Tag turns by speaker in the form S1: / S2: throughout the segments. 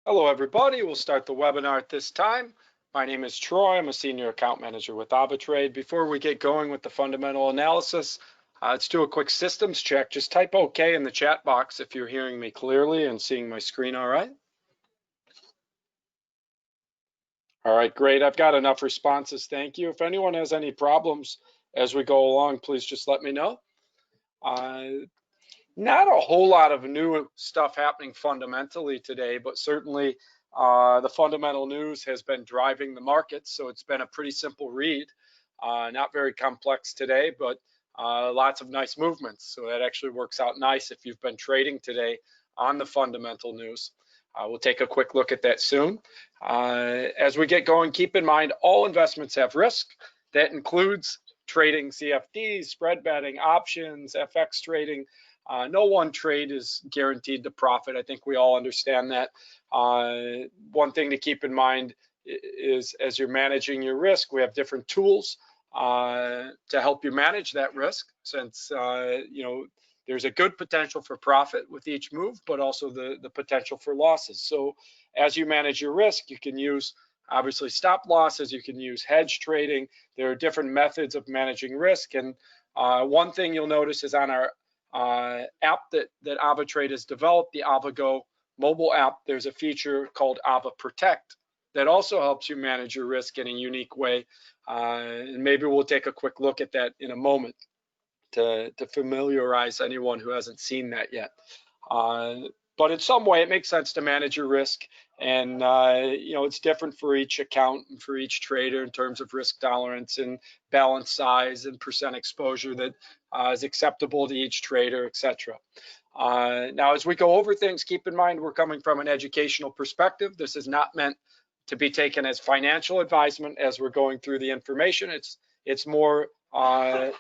S1: Hello, everybody. We'll start the webinar at this time. My name is Troy. I'm a Senior Account Manager with AvaTrade. Before we get going with the fundamental analysis, let's do a quick systems check. Just type OK in the chat box if you're hearing me clearly and seeing my screen all right. All right, great. I've got enough responses. Thank you. If anyone has any problems as we go along, please just let me know. Not a whole lot of new stuff happening fundamentally today, but certainly the fundamental news has been driving the markets, so it's been a pretty simple read. Not very complex today, but lots of nice movements. So that actually works out nice if you've been trading today on the fundamental news. We'll take a quick look at that soon. As we get going, keep in mind all investments have risk. That includes trading CFDs, spread betting, options, FX trading. No one trade is guaranteed to profit. I think we all understand that. One thing to keep in mind is as you're managing your risk, we have different tools to help you manage that risk, since there's a good potential for profit with each move, but also the potential for losses. So as you manage your risk, you can use obviously stop losses, you can use hedge trading. There are different methods of managing risk. And one thing you'll notice is on our app that AvaTrade has developed, the AvaGo mobile app, there's a feature called AvaProtect that also helps you manage your risk in a unique way. And maybe we'll take a quick look at that in a moment to familiarize anyone who hasn't seen that yet. But in some way, it makes sense to manage your risk. And it's different for each account and for each trader in terms of risk tolerance and balance size and percent exposure that is acceptable to each trader, etc. Now, as we go over things, keep in mind we're coming from an educational perspective. This is not meant to be taken as financial advisement as we're going through the information. It's more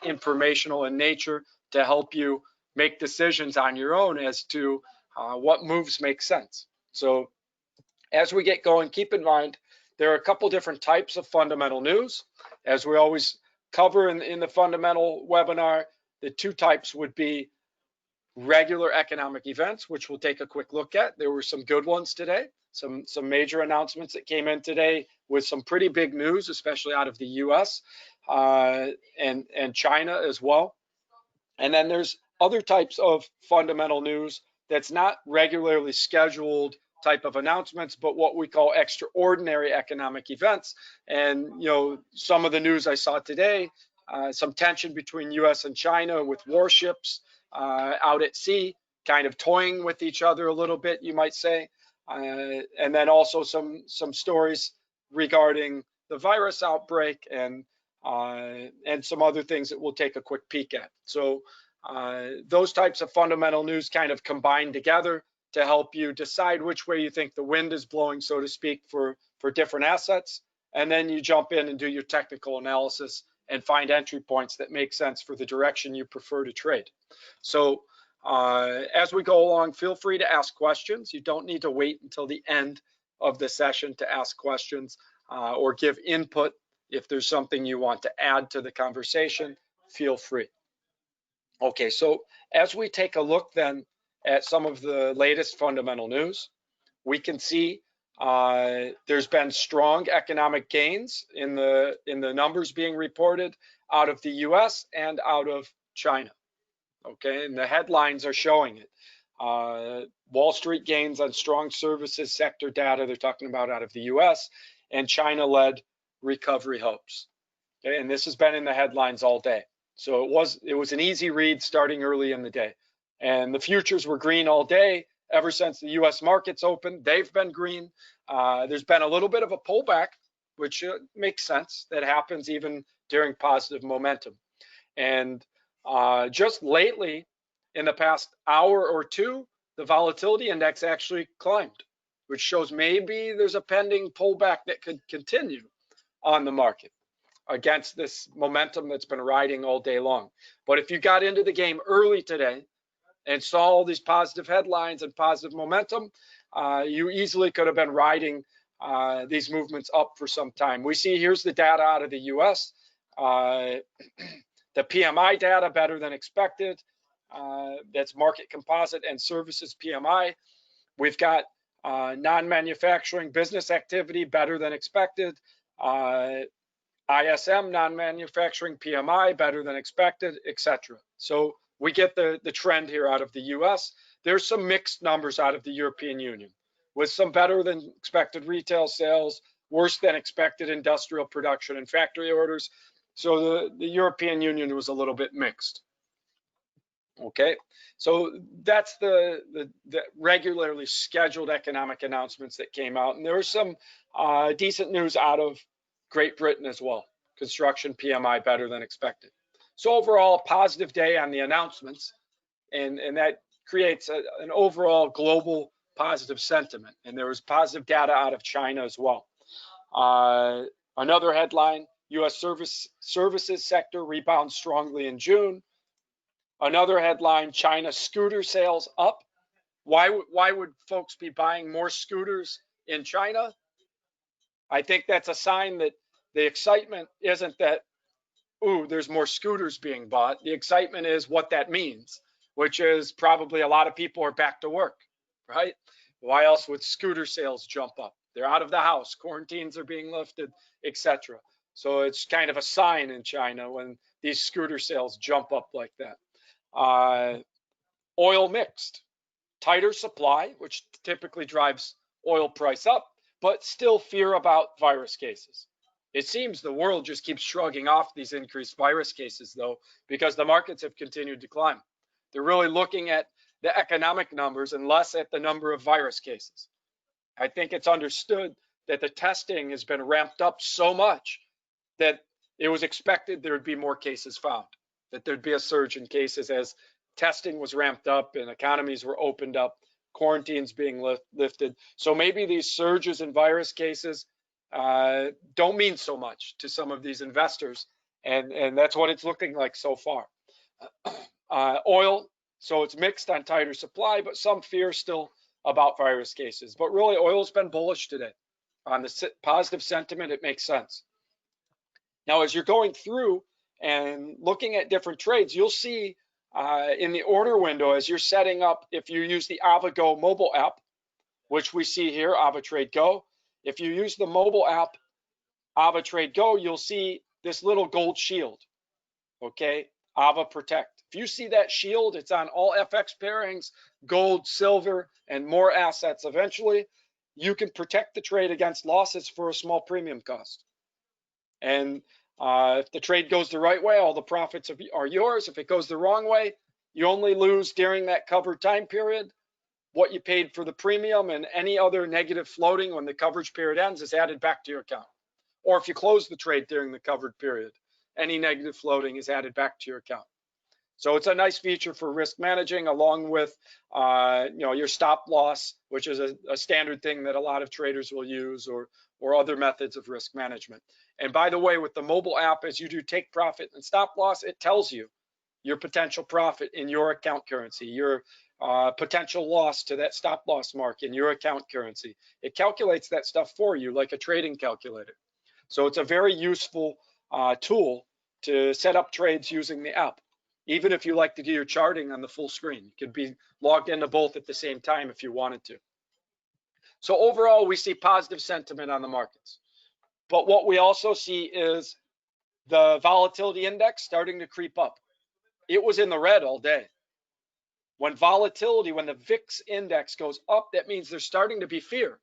S1: informational in nature to help you make decisions on your own as to what moves make sense. So as we get going, keep in mind there are a couple different types of fundamental news. As we always cover in the fundamental webinar, the two types would be regular economic events, which we'll take a quick look at. There were some good ones today, some major announcements that came in today with some pretty big news, especially out of the US and China as well. And then there's other types of fundamental news that's not regularly scheduled type of announcements, but what we call extraordinary economic events. And some of the news I saw today, some tension between US and China with warships out at sea, kind of toying with each other a little bit, you might say. And then also some stories regarding the virus outbreak and some other things that we'll take a quick peek at. So those types of fundamental news kind of combine together to help you decide which way you think the wind is blowing, so to speak, for different assets. And then you jump in and do your technical analysis and find entry points that make sense for the direction you prefer to trade. So as we go along, feel free to ask questions. You don't need to wait until the end of the session to ask questions or give input. If there's something you want to add to the conversation, feel free. Okay, so as we take a look then at some of the latest fundamental news, we can see there's been strong economic gains in the numbers being reported out of the US and out of China. Okay, and the headlines are showing it. Wall Street gains on strong services sector data they're talking about out of the US, and China-led recovery hopes. Okay, and this has been in the headlines all day. So it was an easy read starting early in the day. And the futures were green all day. Ever since the US markets opened, they've been green. There's been a little bit of a pullback, which makes sense. That happens even during positive momentum. And just lately, in the past hour or two, the volatility index actually climbed, which shows maybe there's a pending pullback that could continue on the market against this momentum that's been riding all day long. But if you got into the game early today and saw all these positive headlines and positive momentum, you easily could have been riding these movements up for some time. We see here's the data out of the US. The PMI data better than expected. That's market composite and services PMI. We've got Non-manufacturing business activity better than expected. ISM, non-manufacturing PMI better than expected, etc. So we get the trend here out of the US. There's some mixed numbers out of the European Union, with some better than expected retail sales, worse than expected industrial production and factory orders. So the European Union was a little bit mixed. Okay, so that's the regularly scheduled economic announcements that came out, and there was some decent news out of Great Britain as well. Construction PMI better than expected. So overall, a positive day on the announcements, and that creates an overall global positive sentiment. And there was positive data out of China as well. Another headline: U.S. services sector rebounds strongly in June. Another headline: China scooter sales up. Why would folks be buying more scooters in China? I think that's a sign that the excitement isn't that, ooh, there's more scooters being bought. The excitement is what that means, which is probably a lot of people are back to work, right? Why else would scooter sales jump up? They're out of the house, quarantines are being lifted, etc. So it's kind of a sign in China when these scooter sales jump up like that. Oil mixed, tighter supply, which typically drives oil price up, but still fear about virus cases. It seems the world just keeps shrugging off these increased virus cases, though, because the markets have continued to climb. They're really looking at the economic numbers and less at the number of virus cases. I think it's understood that the testing has been ramped up so much that it was expected there would be more cases found, that there'd be a surge in cases as testing was ramped up and economies were opened up, quarantines being lifted. So maybe these surges in virus cases don't mean so much to some of these investors, and that's what it's looking like so far. Oil, so it's mixed on tighter supply, but some fear still about virus cases. But really, oil's been bullish today. On the positive sentiment, it makes sense. Now, as you're going through and looking at different trades, you'll see in the order window, as you're setting up, if you use the AvaGo mobile app, which we see here, AvaTrade Go, if you use the mobile app, AvaTrade Go, you'll see this little gold shield, okay, Ava Protect. If you see that shield, it's on all FX pairings, gold, silver, and more assets. Eventually, you can protect the trade against losses for a small premium cost. And if the trade goes the right way, all the profits are yours. If it goes the wrong way, you only lose during that covered time period what you paid for the premium, and any other negative floating when the coverage period ends is added back to your account. Or if you close the trade during the covered period, any negative floating is added back to your account. So it's a nice feature for risk managing, along with your stop loss, which is a standard thing that a lot of traders will use, or other methods of risk management. And by the way, with the mobile app, as you do take profit and stop loss, it tells you your potential profit in your account currency, your potential loss to that stop loss mark in your account currency. It calculates that stuff for you like a trading calculator. So it's a very useful tool to set up trades using the app. Even if you like to do your charting on the full screen, you could be logged into both at the same time if you wanted to. So overall, we see positive sentiment on the markets. But what we also see is the volatility index starting to creep up. It was in the red all day. When the VIX index goes up, that means there's starting to be fear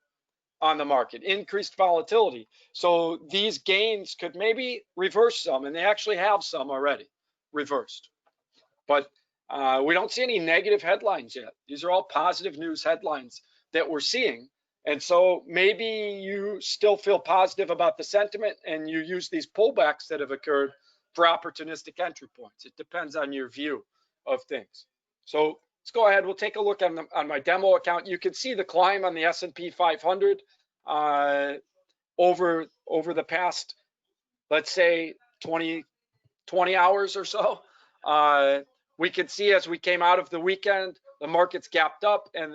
S1: on the market, increased volatility. So these gains could maybe reverse some, and they actually have some already reversed. But we don't see any negative headlines yet. These are all positive news headlines that we're seeing. And so maybe you still feel positive about the sentiment and you use these pullbacks that have occurred for opportunistic entry points. It depends on your view of things. So let's go ahead. We'll take a look on my demo account. You can see the climb on the S&P 500 over the past, let's say, 20 hours or so. We could see as we came out of the weekend, the markets gapped up and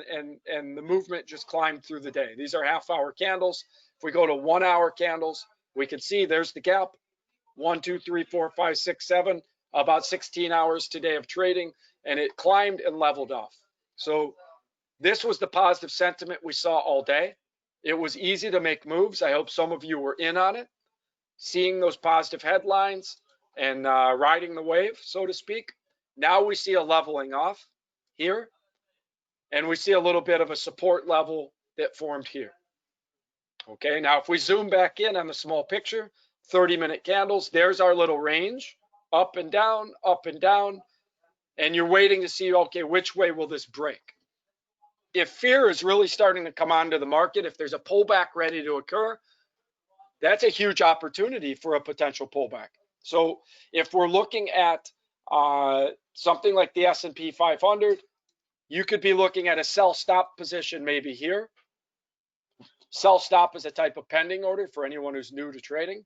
S1: the movement just climbed through the day. These are half-hour candles. If we go to 1 hour candles, we can see there's the gap. 1, 2, 3, 4, 5, 6, 7, about 16 hours today of trading, and it climbed and leveled off. So This was the positive sentiment we saw all day. It was easy to make moves. I hope some of you were in on it, seeing those positive headlines and riding the wave, so to speak. Now we see a leveling off here, and we see a little bit of a support level that formed here. Okay, now if we zoom back in on the small picture, 30-minute candles, there's our little range, up and down, and you're waiting to see, okay, which way will this break? If fear is really starting to come onto the market, if there's a pullback ready to occur, that's a huge opportunity for a potential pullback. So if we're looking at something like the S&P 500, you could be looking at a sell stop position maybe here. Sell stop is a type of pending order for anyone who's new to trading.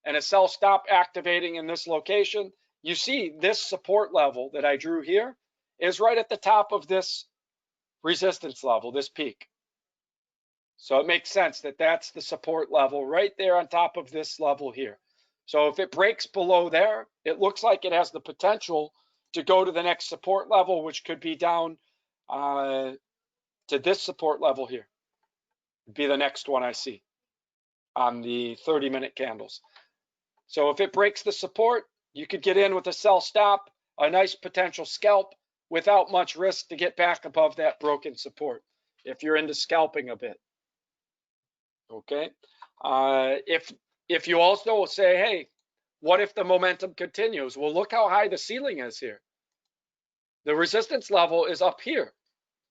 S1: And a sell stop activating in this location, you see this support level that I drew here is right at the top of this resistance level, this peak. So it makes sense that that's the support level right there on top of this level here. So if it breaks below there, it looks like it has the potential to go to the next support level, which could be down to this support level here. It'd be the next one I see on the 30-minute candles. So if it breaks the support, you could get in with a sell stop, a nice potential scalp without much risk to get back above that broken support if you're into scalping a bit. Okay. If you also say, hey, what if the momentum continues? Well, look how high the ceiling is here. The resistance level is up here,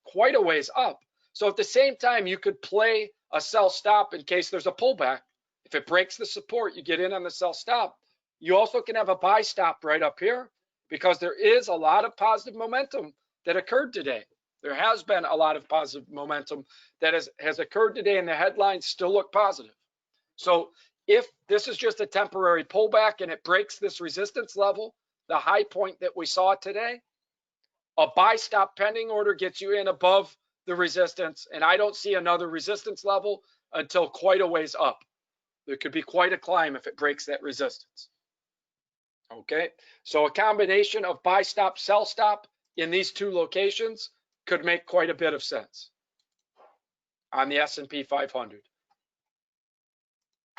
S1: quite a ways up. So at the same time, you could play a sell stop in case there's a pullback. If it breaks the support, you get in on the sell stop. You also can have a buy stop right up here because there is a lot of positive momentum that occurred today. There has been a lot of positive momentum that has occurred today, and the headlines still look positive. So if this is just a temporary pullback and it breaks this resistance level, the high point that we saw today, a buy stop pending order gets you in above the resistance, and I don't see another resistance level until quite a ways up. There could be quite a climb if it breaks that resistance. Okay, so a combination of buy stop, sell stop in these two locations could make quite a bit of sense on the S&P 500.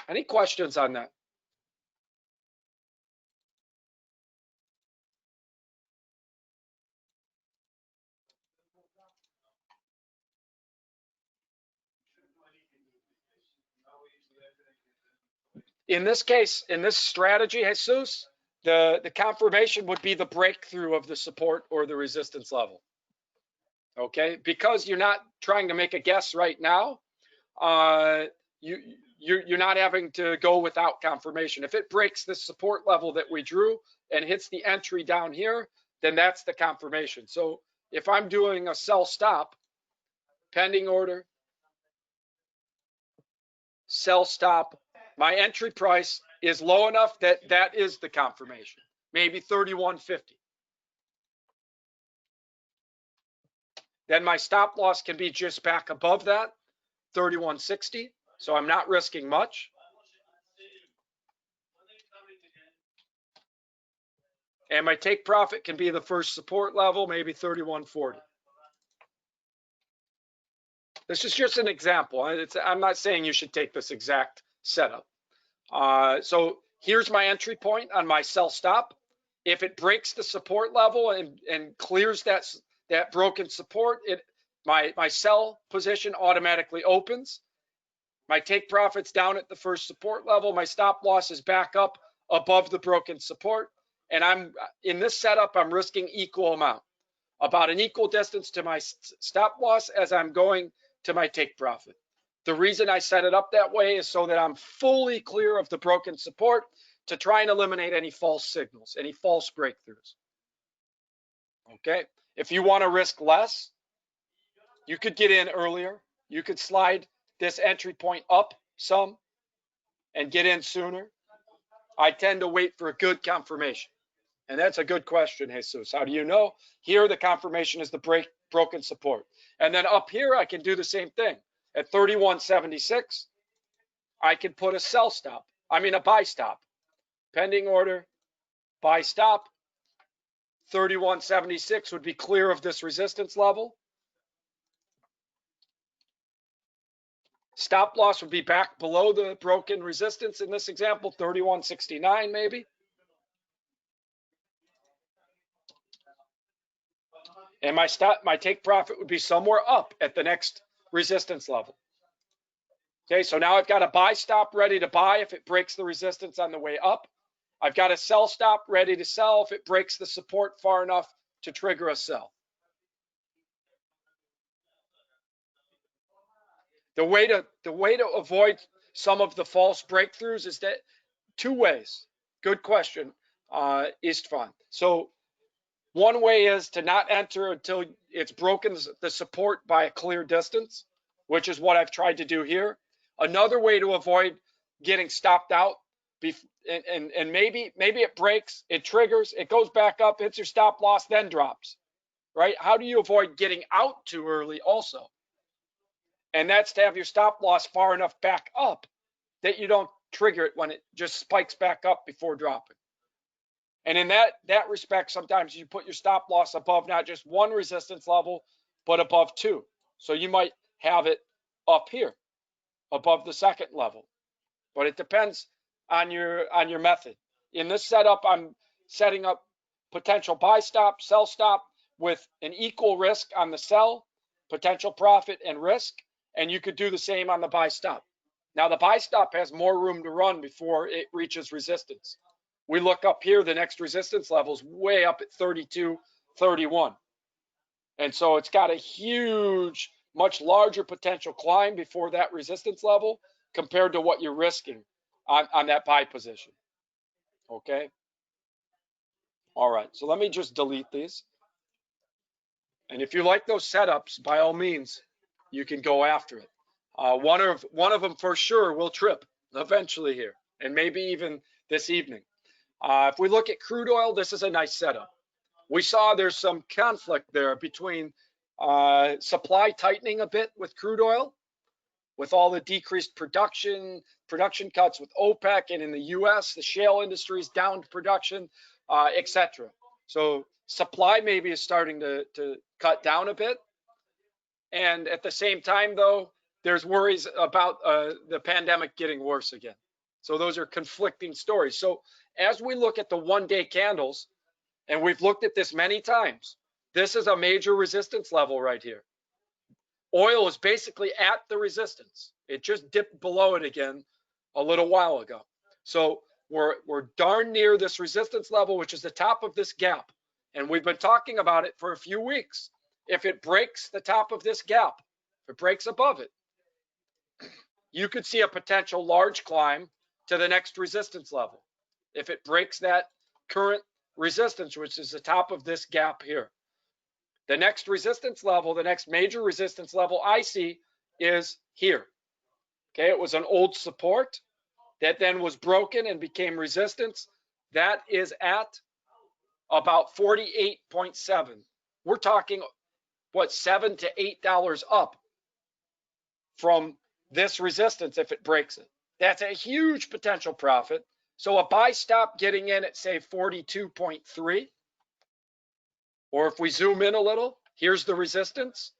S1: Any questions on that? In this case, in this strategy, Jesus, the confirmation would be the breakthrough of the support or the resistance level. Okay, because you're not trying to make a guess right now, you're not having to go without confirmation. If it breaks the support level that we drew and hits the entry down here, then that's the confirmation. So if I'm doing a sell stop, pending order, sell stop, my entry price is low enough that that is the confirmation, maybe 31.50. Then my stop loss can be just back above that, 31.60. So I'm not risking much. And my take profit can be the first support level, maybe 31.40. This is just an example. I'm not saying you should take this exact setup. So here's my entry point on my sell stop. If it breaks the support level and clears that broken support, my sell position automatically opens. My take profit's down at the first support level. My stop loss is back up above the broken support. And I'm in this setup, I'm risking equal amount, about an equal distance to my stop loss as I'm going to my take profit. The reason I set it up that way is so that I'm fully clear of the broken support to try and eliminate any false signals, any false breakthroughs. Okay, if you want to risk less, you could get in earlier. You could slide this entry point up some and get in sooner. I tend to wait for a good confirmation. And that's a good question, Jesus. How do you know? Here, the confirmation is the broken support. And then up here, I can do the same thing. At 31.76, I can put a sell stop. A buy stop. Pending order, buy stop. 31.76 would be clear of this resistance level. Stop loss would be back below the broken resistance in this example, 31.69 maybe. And my take profit would be somewhere up at the next resistance level. Okay, so now I've got a buy stop ready to buy if it breaks the resistance on the way up. I've got a sell stop ready to sell if it breaks the support far enough to trigger a sell. The way to avoid some of the false breakthroughs is that two ways. Good question, Istvan. So one way is to not enter until it's broken the support by a clear distance, which is what I've tried to do here. Another way to avoid getting stopped out, and maybe it breaks, it triggers, it goes back up, hits your stop loss, then drops, right? How do you avoid getting out too early also? And that's to have your stop loss far enough back up that you don't trigger it when it just spikes back up before dropping. And in that respect, sometimes you put your stop loss above not just one resistance level, but above two. So you might have it up here, above the second level. But it depends on your method. In this setup, I'm setting up potential buy stop, sell stop with an equal risk on the sell, potential profit and risk, and you could do the same on the buy stop. Now the buy stop has more room to run before it reaches resistance. We look up here, the next resistance level is way up at 32.31. And so it's got a huge, much larger potential climb before that resistance level compared to what you're risking on that buy position. Okay. All right. So let me just delete these. And if you like those setups, by all means, you can go after it. One of them for sure will trip eventually here, and maybe even this evening. If we look at crude oil, this is a nice setup. We saw there's some conflict there between supply tightening a bit with crude oil, with all the decreased production cuts with OPEC, and in the US, the shale industry is down to production, etc. So supply maybe is starting to cut down a bit. And at the same time, though, there's worries about the pandemic getting worse again. So those are conflicting stories. So as we look at the one-day candles, and we've looked at this many times, this is a major resistance level right here. Oil is basically at the resistance. It just dipped below it again a little while ago. So we're darn near this resistance level, which is the top of this gap. And we've been talking about it for a few weeks. If it breaks the top of this gap, if it breaks above it, you could see a potential large climb to the next resistance level. If it breaks that current resistance, which is the top of this gap here. The next resistance level, the next major resistance level I see is here. Okay, it was an old support that then was broken and became resistance. That is at about 48.7. We're talking, what, $7 to $8 up from this resistance if it breaks it. That's a huge potential profit. So a buy stop getting in at, say, 42.3. Or if we zoom in a little, here's the resistance,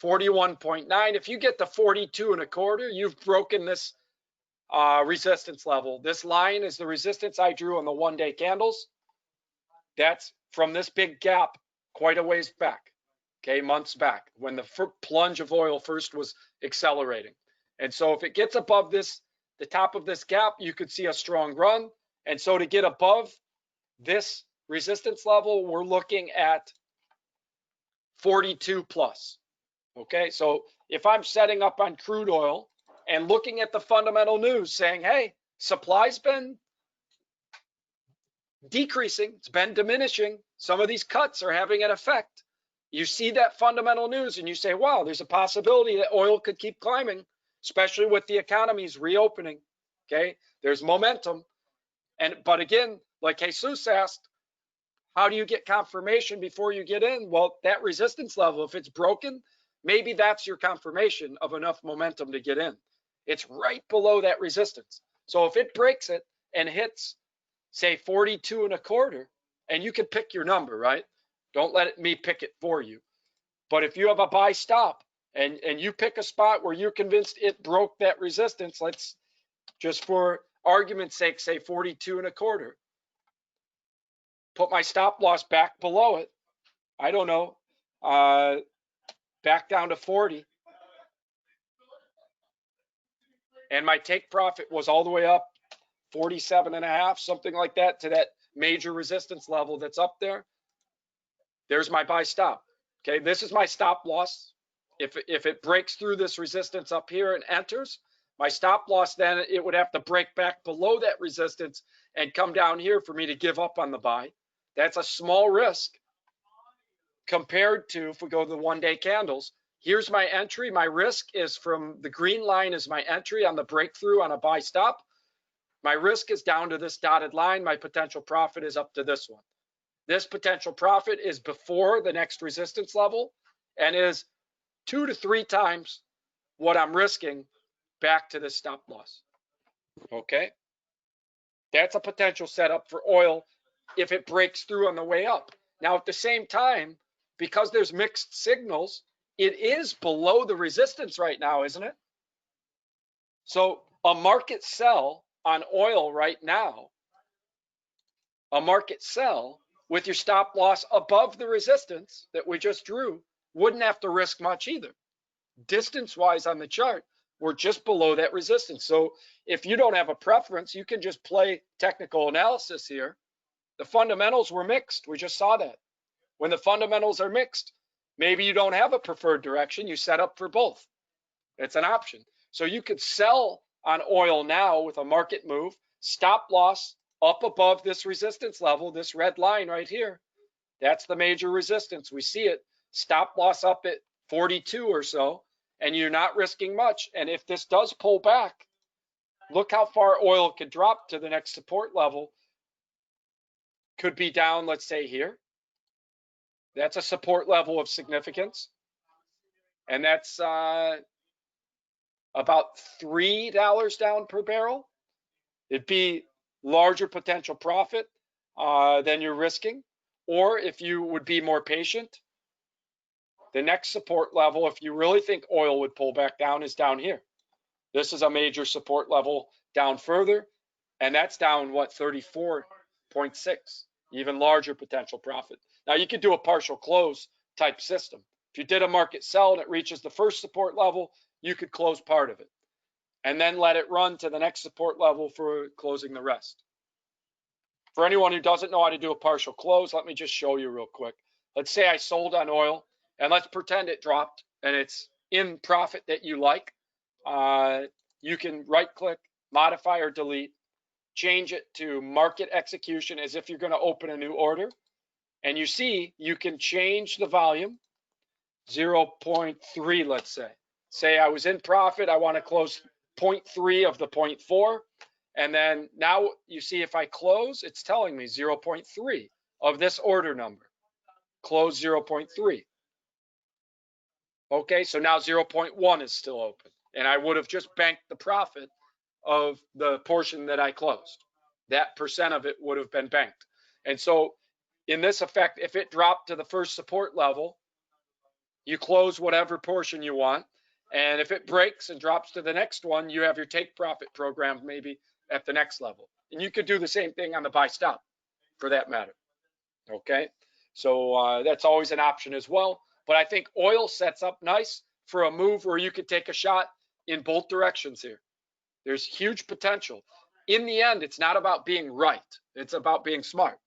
S1: 41.9. If you get to 42.25, you've broken this resistance level. This line is the resistance I drew on the one-day candles. That's from this big gap quite a ways back, okay, months back, when the plunge of oil first was accelerating. And so if it gets above this, the top of this gap, you could see a strong run. And so to get above this resistance level, we're looking at 42 plus. Okay, so if I'm setting up on crude oil and looking at the fundamental news saying, hey, supply's been decreasing, it's been diminishing, some of these cuts are having an effect. You see that fundamental news and you say, wow, there's a possibility that oil could keep climbing, especially with the economies reopening. Okay, there's momentum. But again, like Jesus asked, how do you get confirmation before you get in? Well, that resistance level, if it's broken, maybe that's your confirmation of enough momentum to get in. It's right below that resistance. So if it breaks it and hits, say, 42.25, and you can pick your number, right? Don't let me pick it for you. But if you have a buy stop and you pick a spot where you're convinced it broke that resistance. Let's just for argument's sake say 42.25. Put my stop loss back below it. I don't know, back down to 40. And my take profit was all the way up 47.5, something like that, to that major resistance level that's up there. There's my buy stop. Okay, this is my stop loss. If it breaks through this resistance up here and enters, my stop loss, then it would have to break back below that resistance and come down here for me to give up on the buy. That's a small risk compared to if we go to the one-day candles. Here's my entry. My risk is from the green line is my entry on the breakthrough on a buy stop. My risk is down to this dotted line. My potential profit is up to this one. This potential profit is before the next resistance level and is 2 to 3 times what I'm risking back to this stop loss. Okay, that's a potential setup for oil if it breaks through on the way up. Now, at the same time, because there's mixed signals, it is below the resistance right now, isn't it? So a market sell on oil right now, a market sell with your stop loss above the resistance that we just drew, wouldn't have to risk much either. Distance-wise on the chart, we're just below that resistance. So if you don't have a preference, you can just play technical analysis here. The fundamentals were mixed. We just saw that. When the fundamentals are mixed, maybe you don't have a preferred direction. You set up for both. It's an option. So you could sell on oil now with a market move, stop loss up above this resistance level, this red line right here. That's the major resistance. We see it. Stop loss up at 42 or so, and you're not risking much. And if this does pull back, look how far oil could drop to the next support level. Could be down, let's say here. That's a support level of significance. And that's about $3 down per barrel. It'd be larger potential profit than you're risking. Or if you would be more patient, the next support level, if you really think oil would pull back down, is down here. This is a major support level down further, and that's down, what, 34.6, even larger potential profit. Now, you could do a partial close type system. If you did a market sell and it reaches the first support level, you could close part of it and then let it run to the next support level for closing the rest. For anyone who doesn't know how to do a partial close, let me just show you real quick. Let's say I sold on oil, and let's pretend it dropped and it's in profit that you like. You can right-click, modify or delete, change it to market execution as if you're going to open a new order. And you see you can change the volume, 0.3, let's say. Say I was in profit, I want to close 0.3 of the 0.4. And then now you see if I close, it's telling me 0.3 of this order number. Close 0.3. Okay, so now 0.1 is still open. And I would have just banked the profit of the portion that I closed. That percent of it would have been banked. And so in this effect, if it dropped to the first support level, you close whatever portion you want. And if it breaks and drops to the next one, you have your take profit program maybe at the next level. And you could do the same thing on the buy stop for that matter. Okay, so that's always an option as well. But I think oil sets up nice for a move where you could take a shot in both directions here. There's huge potential. In the end, it's not about being right. It's about being smart.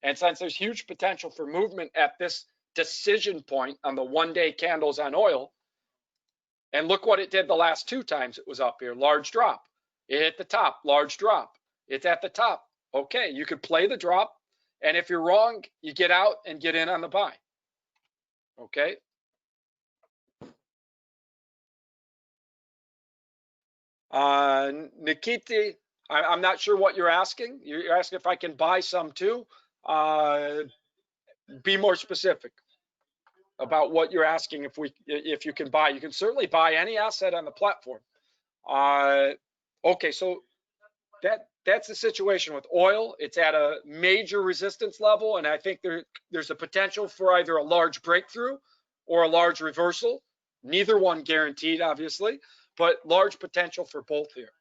S1: And since there's huge potential for movement at this decision point on the one-day candles on oil, and look what it did the last 2 times it was up here. Large drop. It hit the top. Large drop. It's at the top. Okay, you could play the drop. And if you're wrong, you get out and get in on the buy. Okay. Nikiti, I'm not sure what you're asking. You're asking if I can buy some too. Be more specific about what you're asking. If you can buy, you can certainly buy any asset on the platform. Okay, so that's the situation with oil. It's at a major resistance level, and I think there's a potential for either a large breakthrough or a large reversal Neither one guaranteed, obviously, but large potential for both here.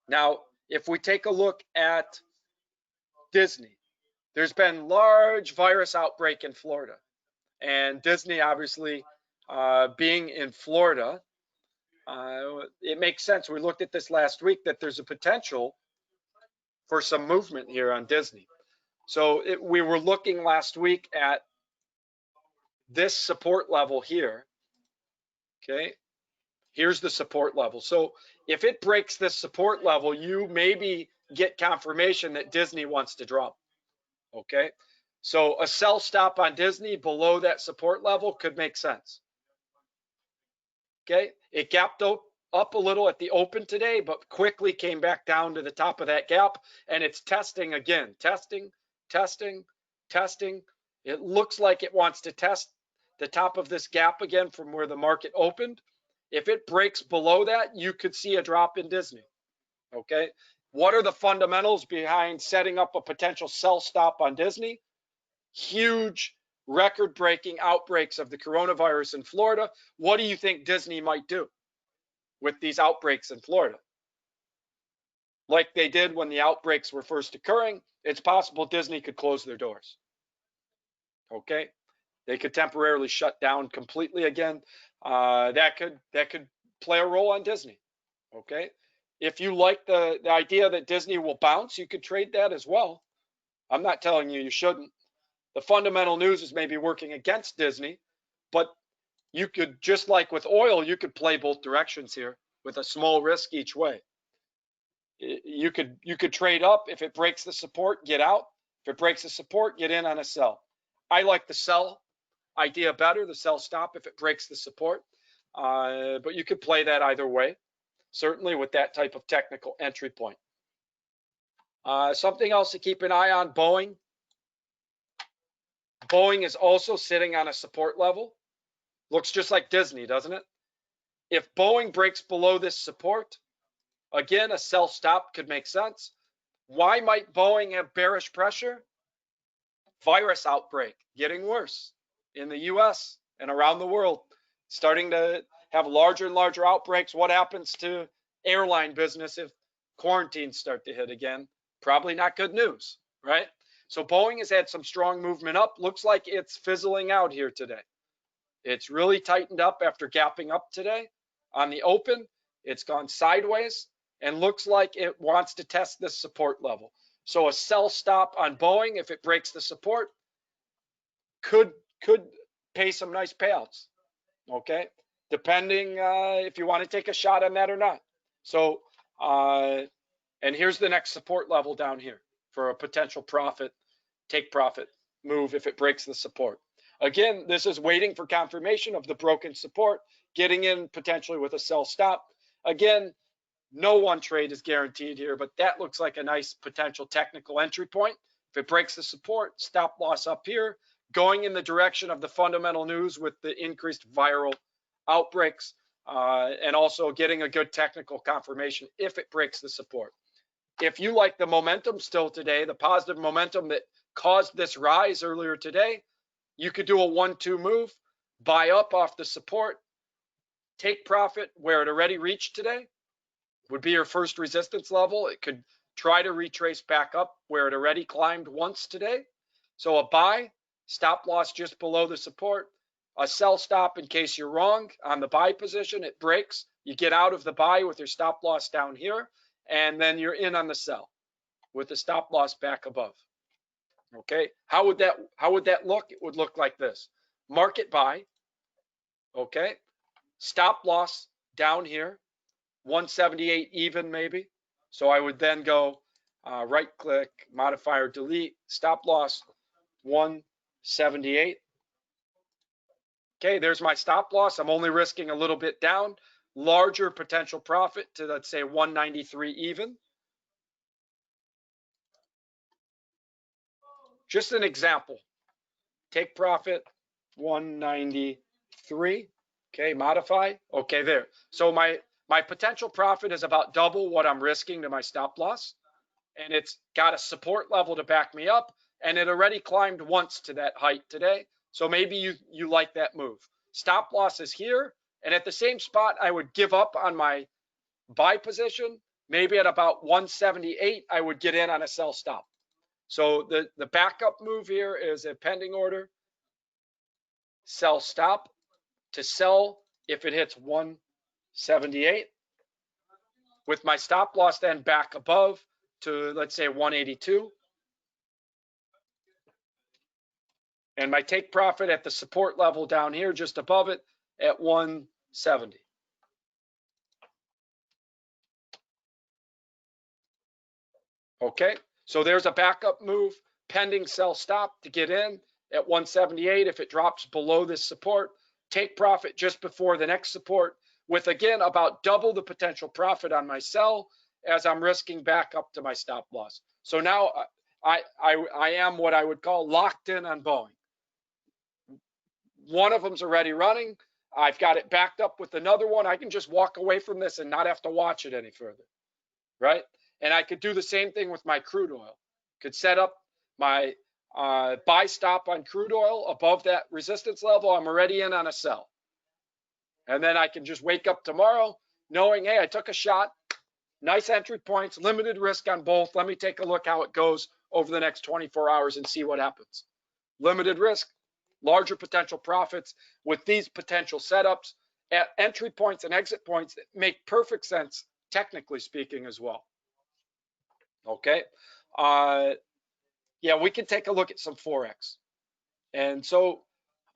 S1: Now, if we take a look at Disney, there's been large virus outbreak in Florida, and Disney, obviously, being in Florida, it makes sense. We looked at this last week that there's a potential for some movement here on Disney. So we were looking last week at this support level here. Okay, here's the support level. So if it breaks this support level, you maybe get confirmation that Disney wants to drop. Okay, so a sell stop on Disney below that support level could make sense. Okay, it gapped up a little at the open today, but quickly came back down to the top of that gap, and it's testing again, testing. It looks like it wants to test the top of this gap again from where the market opened. If it breaks below that, you could see a drop in Disney. Okay, what are the fundamentals behind setting up a potential sell stop on Disney? Huge record-breaking outbreaks of the coronavirus in Florida. What do you think Disney might do with these outbreaks in Florida? Like they did when the outbreaks were first occurring, it's possible Disney could close their doors. Okay, they could temporarily shut down completely again. That could play a role on Disney. Okay, if you like the idea that Disney will bounce, you could trade that as well. I'm not telling you shouldn't. The fundamental news is maybe working against Disney, but you could, just like with oil, you could play both directions here with a small risk each way. You could trade up. If it breaks the support, get out. If it breaks the support, get in on a sell. I like the sell idea better, the sell stop if it breaks the support, but you could play that either way, certainly with that type of technical entry point. Something else to keep an eye on, Boeing. Boeing is also sitting on a support level. Looks just like Disney, doesn't it? If Boeing breaks below this support, again, a sell stop could make sense. Why might Boeing have bearish pressure? Virus outbreak getting worse in the US and around the world, starting to have larger and larger outbreaks. What happens to airline business if quarantines start to hit again? Probably not good news, right? So Boeing has had some strong movement up. Looks like it's fizzling out here today. It's really tightened up after gapping up today. On the open, it's gone sideways and looks like it wants to test this support level. So a sell stop on Boeing, if it breaks the support, could pay some nice payouts, okay? Depending if you want to take a shot on that or not. So, and here's the next support level down here for a potential profit, take profit move if it breaks the support. Again, this is waiting for confirmation of the broken support, getting in potentially with a sell stop. Again, no one trade is guaranteed here, but that looks like a nice potential technical entry point. If it breaks the support, stop loss up here, going in the direction of the fundamental news with the increased viral outbreaks, and also getting a good technical confirmation if it breaks the support. If you like the momentum still today, the positive momentum that caused this rise earlier today, you could do a 1-2 move, buy up off the support, take profit where it already reached today, would be your first resistance level. It could try to retrace back up where it already climbed once today. So a buy, stop loss just below the support, a sell stop in case you're wrong on the buy position, it breaks, you get out of the buy with your stop loss down here, and then you're in on the sell with the stop loss back above. Okay, how would that look? It would look like this. Market buy, okay, stop loss down here, 178 even maybe. So I would then go right click, modifier, delete, stop loss 178. Okay, there's my stop loss. I'm only risking a little bit down, larger potential profit to, let's say, 193 even. Just an example. Take profit 193. Okay, modify. Okay, there. So my potential profit is about double what I'm risking to my stop loss, and it's got a support level to back me up, and it already climbed once to that height today. So maybe you like that move. stop loss is here. And at the same spot, I would give up on my buy position. Maybe at about 178, I would get in on a sell stop. So the backup move here is a pending order, sell stop, to sell if it hits 178, with my stop loss then back above to, let's say, 182. And my take profit at the support level down here, just above it, at 170. Okay, so there's a backup move, pending sell stop to get in at 178. If it drops below this support, take profit just before the next support, with again about double the potential profit on my sell as I'm risking back up to my stop loss. So now I am what I would call locked in on Boeing. One of them's already running. I've got it backed up with another one. I can just walk away from this and not have to watch it any further, right? And I could do the same thing with my crude oil. Could set up my buy stop on crude oil above that resistance level. I'm already in on a sell. And then I can just wake up tomorrow knowing, hey, I took a shot, nice entry points, limited risk on both. Let me take a look how it goes over the next 24 hours and see what happens. Limited risk, larger potential profits with these potential setups at entry points and exit points that make perfect sense, technically speaking, as well. Okay. Yeah, we can take a look at some Forex. And so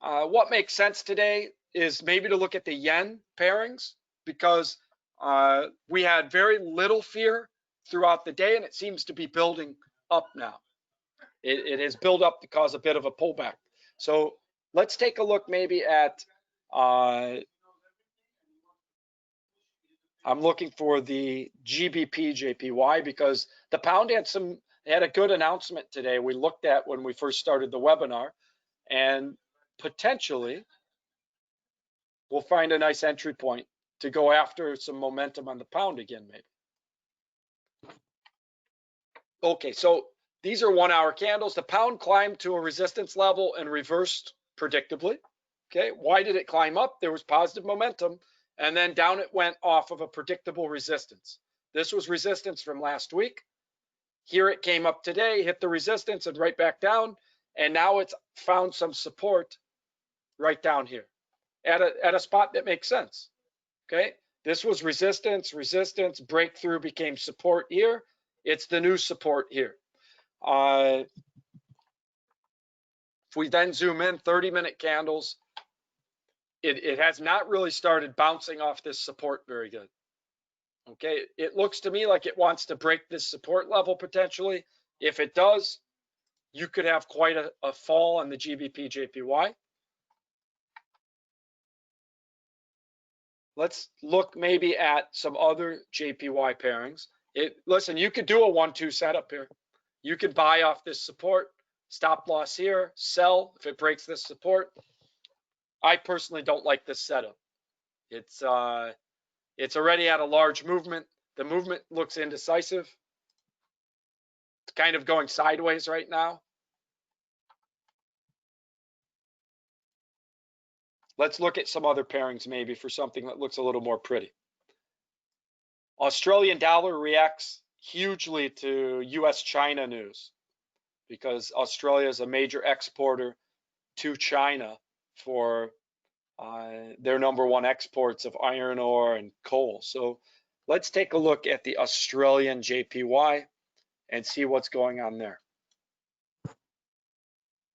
S1: what makes sense today is maybe to look at the yen pairings, because we had very little fear throughout the day, and it seems to be building up now. It has built up to cause a bit of a pullback. So let's take a look maybe at, I'm looking for the GBP JPY, because the pound had a good announcement today we looked at when we first started the webinar, and potentially we'll find a nice entry point to go after some momentum on the pound again, maybe. Okay, so these are 1 hour candles. The pound climbed to a resistance level and reversed predictably. Okay, why did it climb up? There was positive momentum, and then down it went off of a predictable resistance. This was resistance from last week. Here it came up today, hit the resistance and right back down, and now it's found some support right down here at a spot that makes sense. Okay, this was resistance, breakthrough became support here. It's the new support here. If we then zoom in, 30-minute candles, it has not really started bouncing off this support very good. Okay, it looks to me like it wants to break this support level potentially. If it does, you could have quite a fall on the GBP JPY. Let's look maybe at some other JPY pairings. Listen, you could do a 1-2 setup here. You could buy off this support, stop loss here, sell if it breaks this support. I personally don't like this setup. It's already at a large movement. The movement looks indecisive. It's kind of going sideways right now. Let's look at some other pairings maybe for something that looks a little more pretty. Australian dollar reacts hugely to US-China news, because Australia is a major exporter to China for their #1 exports of iron ore and coal. So let's take a look at the Australian JPY and see what's going on there.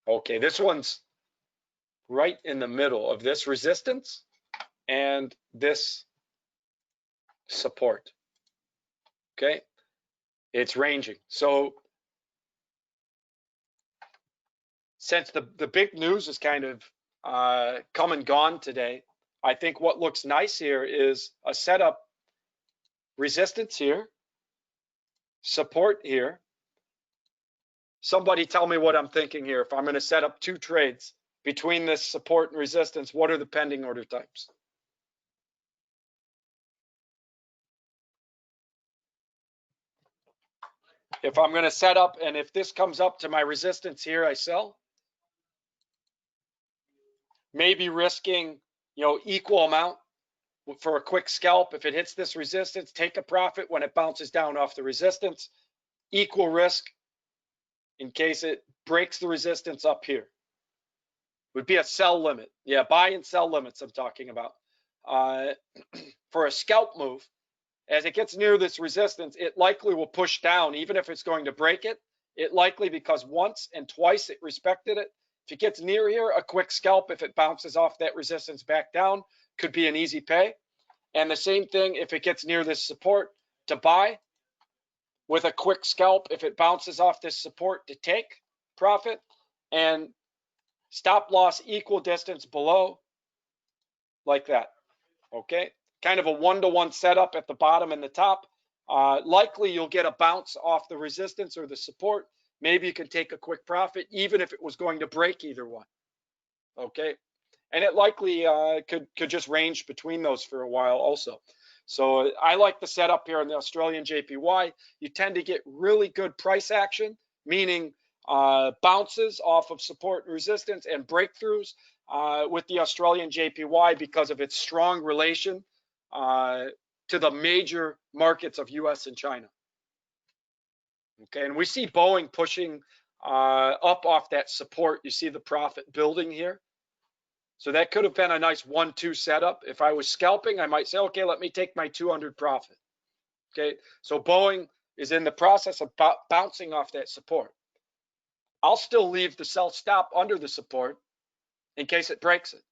S1: Okay, this one's right in the middle of this resistance and this support. Okay, it's ranging. So since the big news is kind of come and gone today, I think what looks nice here is a setup, resistance here, support here. Somebody tell me what I'm thinking here. If I'm going to set up 2 trades between this support and resistance, what are the pending order types? If I'm going to set up, and if this comes up to my resistance here, I sell. Maybe risking equal amount for a quick scalp. If it hits this resistance, take a profit when it bounces down off the resistance. Equal risk in case it breaks the resistance up here. Would be a sell limit. Yeah, buy and sell limits I'm talking about. For a scalp move, as it gets near this resistance, it likely will push down, even if it's going to break it. It likely, because once and twice it respected it. If it gets near here, a quick scalp, if it bounces off that resistance back down, could be an easy pay. And the same thing if it gets near this support to buy, with a quick scalp if it bounces off this support to take profit, and stop loss equal distance below, like that. Okay, kind of a 1-to-1 setup at the bottom and the top. Likely you'll get a bounce off the resistance or the support. Maybe you can take a quick profit, even if it was going to break either one. Okay, and it likely could just range between those for a while also. So I like the setup here in the Australian JPY. You tend to get really good price action, meaning bounces off of support and resistance and breakthroughs with the Australian JPY because of its strong relation to the major markets of US and China. Okay, and we see Boeing pushing up off that support. You see the profit building here. So that could have been a nice 1-2 setup. If I was scalping, I might say, okay, let me take my 200 profit. Okay, so Boeing is in the process of bouncing off that support. I'll still leave the sell stop under the support in case it breaks it.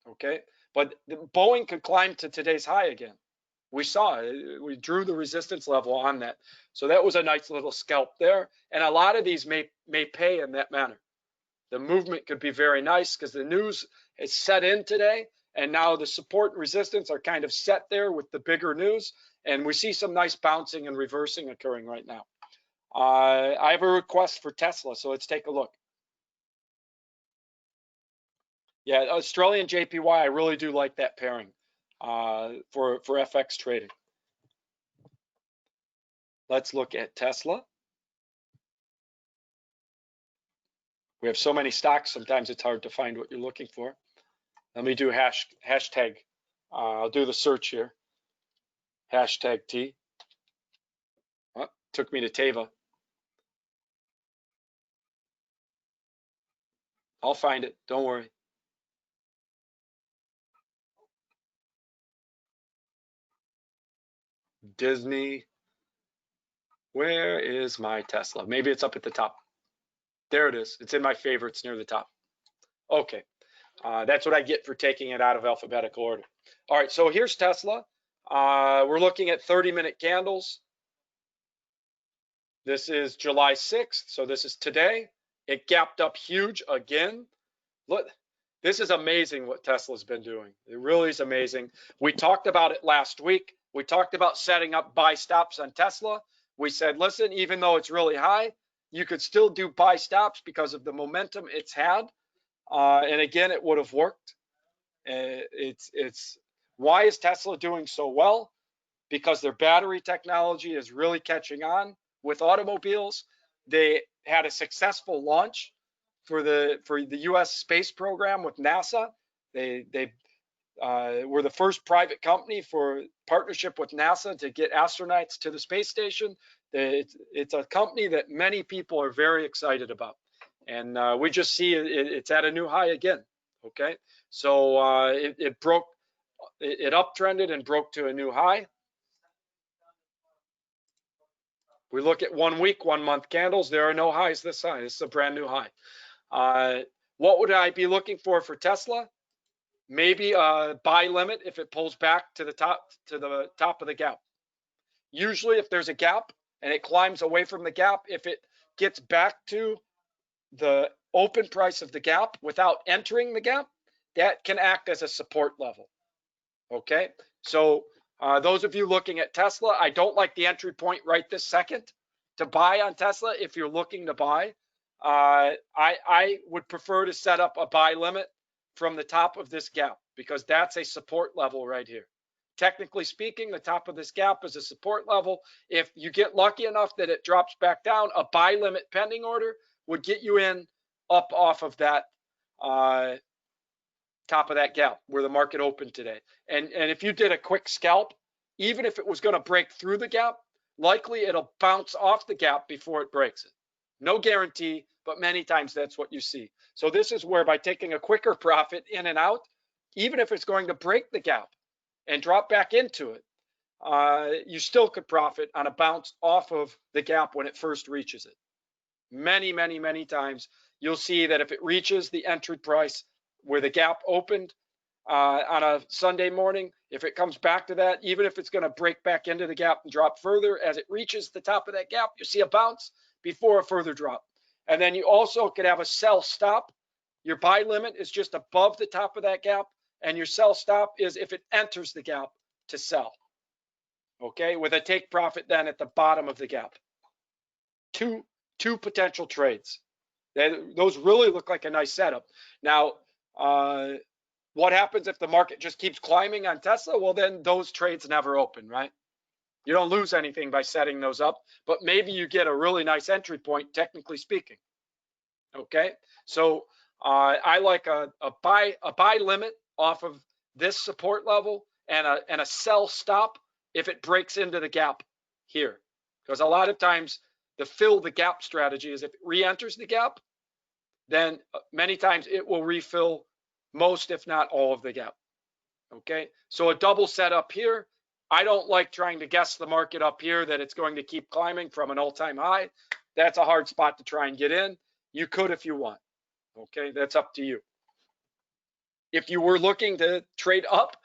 S1: Okay, but Boeing could climb to today's high again. We saw it. We drew the resistance level on that. So that was a nice little scalp there. And a lot of these may pay in that manner. The movement could be very nice because the news is set in today, and now the support and resistance are kind of set there with the bigger news, and we see some nice bouncing and reversing occurring right now. I have a request for Tesla, so let's take a look. Yeah, Australian JPY, I really do like that pairing for FX trading. Let's look at Tesla. We have so many stocks, sometimes it's hard to find what you're looking for. Let me do hashtag. I'll do the search here. Hashtag T. Oh, took me to Teva. I'll find it. Don't worry. Disney. Where is my Tesla? Maybe it's up at the top. There it is. It's in my favorites near the top. Okay. That's what I get for taking it out of alphabetical order. All right, so here's Tesla. We're looking at 30-minute candles. This is July 6th, so this is today. It gapped up huge again. Look, this is amazing what Tesla's been doing. It really is amazing. We talked about it last week. We talked about setting up buy stops on Tesla. We said, listen, even though it's really high, you could still do buy stops because of the momentum it's had. And again, it would have worked. Why is Tesla doing so well? Because their battery technology is really catching on with automobiles. They had a successful launch for the U.S. space program with NASA. They were the first private company for partnership with NASA to get astronauts to the space station. It's a company that many people are very excited about. And we just see it's at a new high again. Okay, so it uptrended and broke to a new high. We look at 1 week, 1 month candles. There are no highs this high. This is a brand new high. What would I be looking for Tesla? Maybe a buy limit if it pulls back to the top of the gap. Usually, if there's a gap and it climbs away from the gap, if it gets back to the open price of the gap without entering the gap, that can act as a support level. Okay, so those of you looking at Tesla, I don't like the entry point right this second to buy on Tesla. If you're looking to buy, I would prefer to set up a buy limit from the top of this gap, because that's a support level right here. Technically speaking, the top of this gap is a support level. If you get lucky enough that it drops back down, a buy limit pending order would get you in up off of that top of that gap where the market opened today. And if you did a quick scalp, even if it was going to break through the gap, likely it'll bounce off the gap before it breaks it. No guarantee, but many times that's what you see. So this is where by taking a quicker profit in and out, even if it's going to break the gap and drop back into it, you still could profit on a bounce off of the gap when it first reaches it. Many, many, many times you'll see that if it reaches the entry price where the gap opened on a Sunday morning, if it comes back to that, even if it's going to break back into the gap and drop further, as it reaches the top of that gap, you see a bounce before a further drop. And then you also could have a sell stop. Your buy limit is just above the top of that gap, and your sell stop is if it enters the gap to sell. Okay, with a take profit then at the bottom of the gap. Two potential trades. Those really look like a nice setup. Now, what happens if the market just keeps climbing on Tesla? Well, then those trades never open, right? You don't lose anything by setting those up, but maybe you get a really nice entry point, technically speaking. Okay, so I like a buy limit off of this support level and a sell stop if it breaks into the gap here, because a lot of times the fill the gap strategy is if it re-enters the gap, then many times it will refill most, if not all, of the gap. Okay, so a double setup here. I don't like trying to guess the market up here that it's going to keep climbing from an all-time high. That's a hard spot to try and get in. You could if you want. Okay, that's up to you. If you were looking to trade up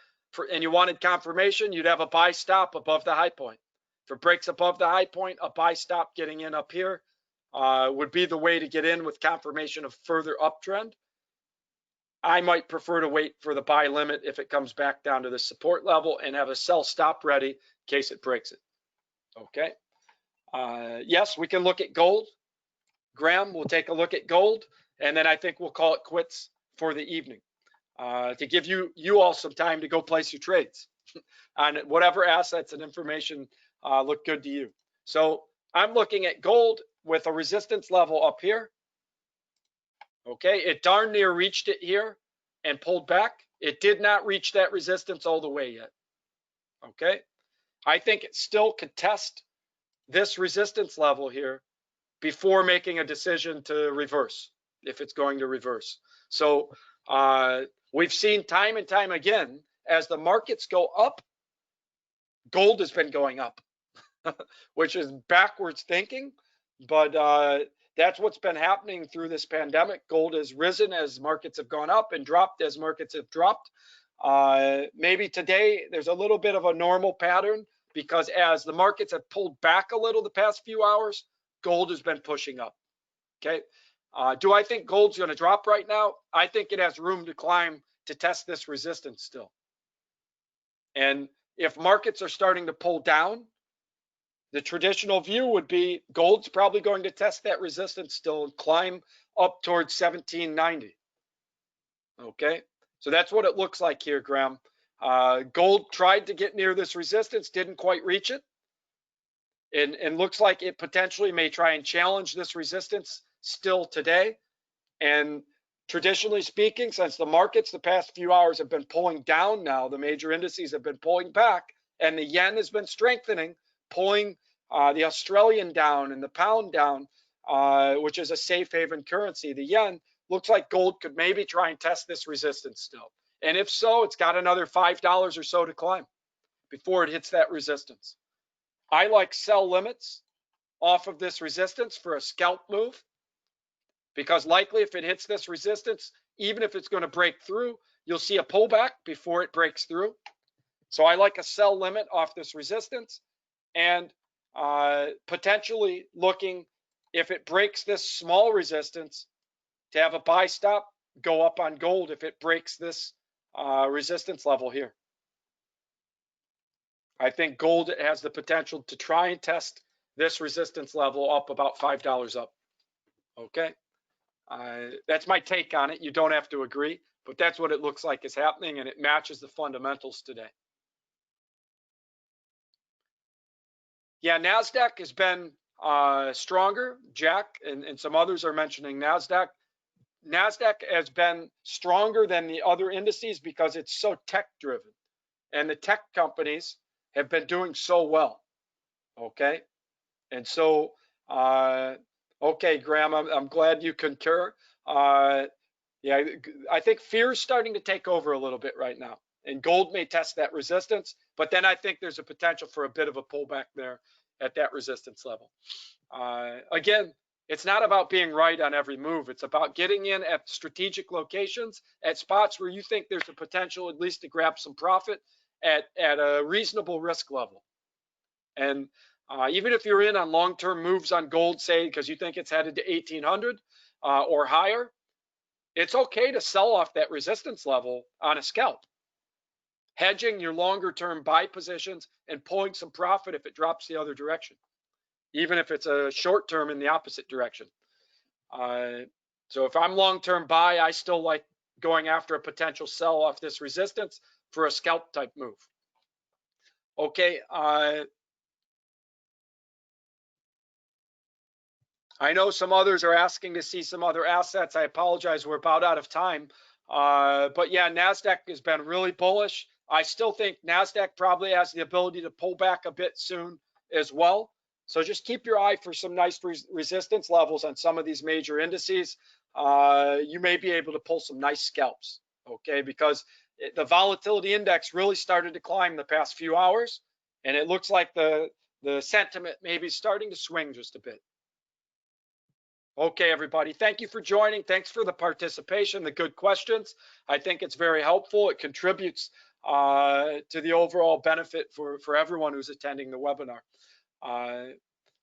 S1: and you wanted confirmation, you'd have a buy stop above the high point. If it breaks above the high point, a buy stop getting in up here would be the way to get in with confirmation of further uptrend. I might prefer to wait for the buy limit if it comes back down to the support level and have a sell stop ready in case it breaks it. Okay. Yes, we can look at gold. Graham, we'll take a look at gold, and then I think we'll call it quits for the evening to give you all some time to go place your trades on whatever assets and information look good to you. So I'm looking at gold with a resistance level up here. Okay, it darn near reached it here and pulled back. It did not reach that resistance all the way yet. Okay, I think it still could test this resistance level here before making a decision to reverse, if it's going to reverse. So we've seen time and time again, as the markets go up, gold has been going up, which is backwards thinking, but that's what's been happening through this pandemic. Gold has risen as markets have gone up and dropped as markets have dropped. Maybe today there's a little bit of a normal pattern because as the markets have pulled back a little the past few hours, gold has been pushing up. Okay. Do I think gold's going to drop right now? I think it has room to climb to test this resistance still. And if markets are starting to pull down, the traditional view would be gold's probably going to test that resistance still and climb up towards 1790. Okay, so that's what it looks like here, Graham. Gold tried to get near this resistance, didn't quite reach it. And looks like it potentially may try and challenge this resistance still today. And traditionally speaking, since the markets the past few hours have been pulling down now, the major indices have been pulling back, and the yen has been strengthening, pulling the Australian down and the pound down, which is a safe haven currency. The yen looks like gold could maybe try and test this resistance still. And if so, it's got another $5 or so to climb before it hits that resistance. I like sell limits off of this resistance for a scalp move, because likely if it hits this resistance, even if it's going to break through, you'll see a pullback before it breaks through. So I like a sell limit off this resistance, and potentially looking, if it breaks this small resistance, to have a buy stop go up on gold if it breaks this resistance level here. I think gold has the potential to try and test this resistance level up about $5 up. Okay, that's my take on it. You don't have to agree, but that's what it looks like is happening, and it matches the fundamentals today. Yeah, Nasdaq has been stronger. Jack and some others are mentioning Nasdaq. Nasdaq has been stronger than the other indices because it's so tech driven, and the tech companies have been doing so well. Okay, and so okay, Graham, I'm glad you concur. Yeah, I think fear is starting to take over a little bit right now, and gold may test that resistance, but then I think there's a potential for a bit of a pullback there at that resistance level. Again, it's not about being right on every move. It's about getting in at strategic locations, at spots where you think there's a potential at least to grab some profit at a reasonable risk level. And even if you're in on long-term moves on gold, say, because you think it's headed to 1800 or higher, it's okay to sell off that resistance level on a scalp, hedging your longer-term buy positions and pulling some profit if it drops the other direction, even if it's a short term in the opposite direction. So if I'm long-term buy, I still like going after a potential sell off this resistance for a scalp type move. Okay. I know some others are asking to see some other assets. I apologize, we're about out of time. But yeah, Nasdaq has been really bullish. I still think Nasdaq probably has the ability to pull back a bit soon as well. So just keep your eye for some nice resistance levels on some of these major indices. You may be able to pull some nice scalps, okay? Because the volatility index really started to climb the past few hours, and it looks like the sentiment may be starting to swing just a bit. Okay, everybody, thank you for joining. Thanks for the participation, the good questions. I think it's very helpful. It contributes to the overall benefit for everyone who's attending the webinar.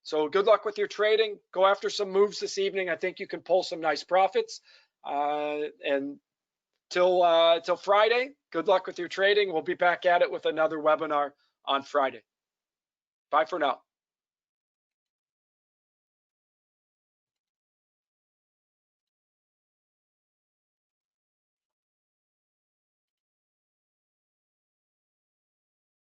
S1: So good luck with your trading. Go after some moves this evening. I think you can pull some nice profits. And till Friday, good luck with your trading. We'll be back at it with another webinar on Friday. Bye for now.